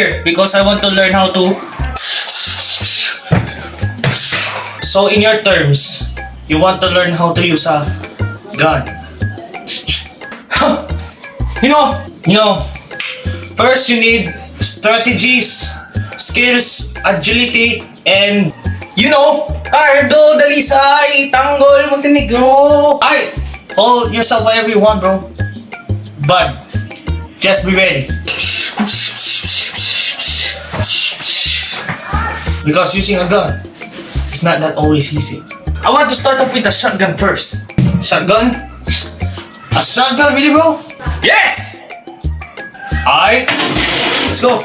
here because I want to learn how to. So in your terms, you want to learn how to use a gun. You know, first you need strategies, skills, agility, and Cardo, dalisay, tanggol, Montenegro. call yourself whatever you want, bro. But just be ready. Because using a gun is not that always easy. I want to start off with a shotgun first. Shotgun? A shotgun, really, bro? Yes! Alright, let's go.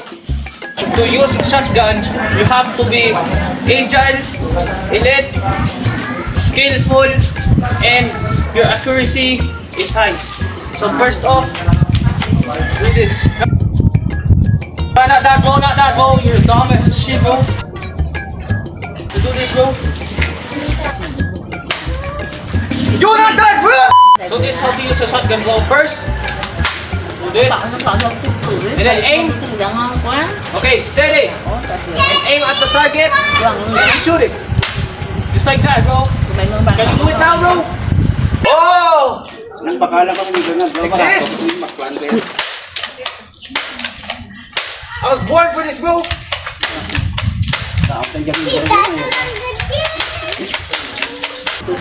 To use a shotgun, you have to be agile, elite, skillful, and your accuracy is high. So first off, do this. Not that, bro. You're dumb as shit, bro. You do this, bro. You're not that, bro! So this is how to use a shotgun, bro. First, do this. And then aim. Okay, steady. And aim at the target. And shoot it. Just like that, bro. Can you do it now, bro? Oh! Like this. I was born for this, bro.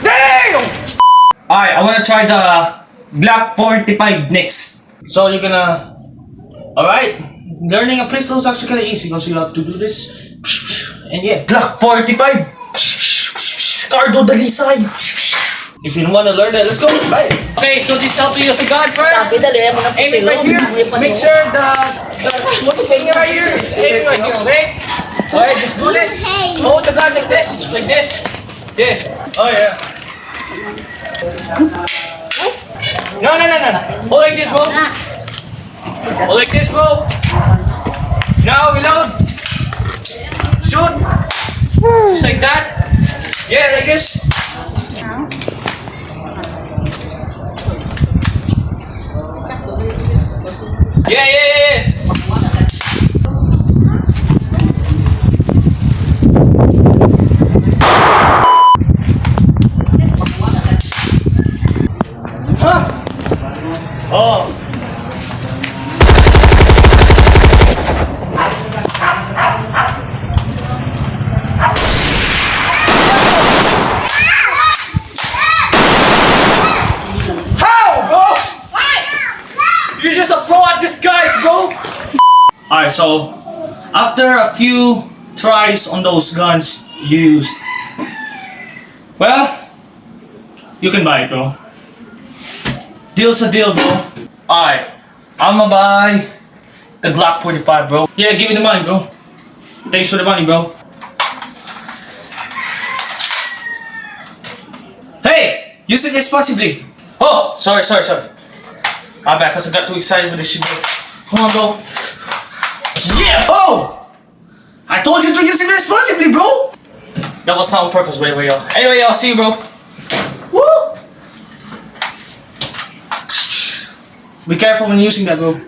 Damn! Alright, I wanna try the Glock 45 next. So you're gonna. Alright, learning a pistol is actually kinda easy because you have to do this. And yeah, Glock 45. Cardo, dalisay. if you wanna learn that, let's go. Bye. Okay, so this is how to use a gun first. Aim it right here. Make sure the thing right here is aiming right here, okay? Alright, just do this. Hold the gun like this. Like this. Yeah. Oh yeah. No. Hold like this, bro. Hold like this, bro. Now reload. Shoot. Just like that. Yeah, like this. Yeah. Oh. How, bro? You're just a pro at this, guys, bro. Alright, so after a few tries on those guns you used, well, you can buy it, bro. Deal's a deal, bro. Alright, I'ma buy the Glock 45, bro. Yeah, give me the money, bro. Thanks for the money, bro. Hey! Use it responsibly. Oh, sorry. My bad, cause I got too excited for this shit, bro. Come on, bro. Yeah! Oh! I told you to use it responsibly, bro! That was not on purpose, by the way, y'all. Anyway, y'all, see you, bro. Woo! Be careful when using that, bro.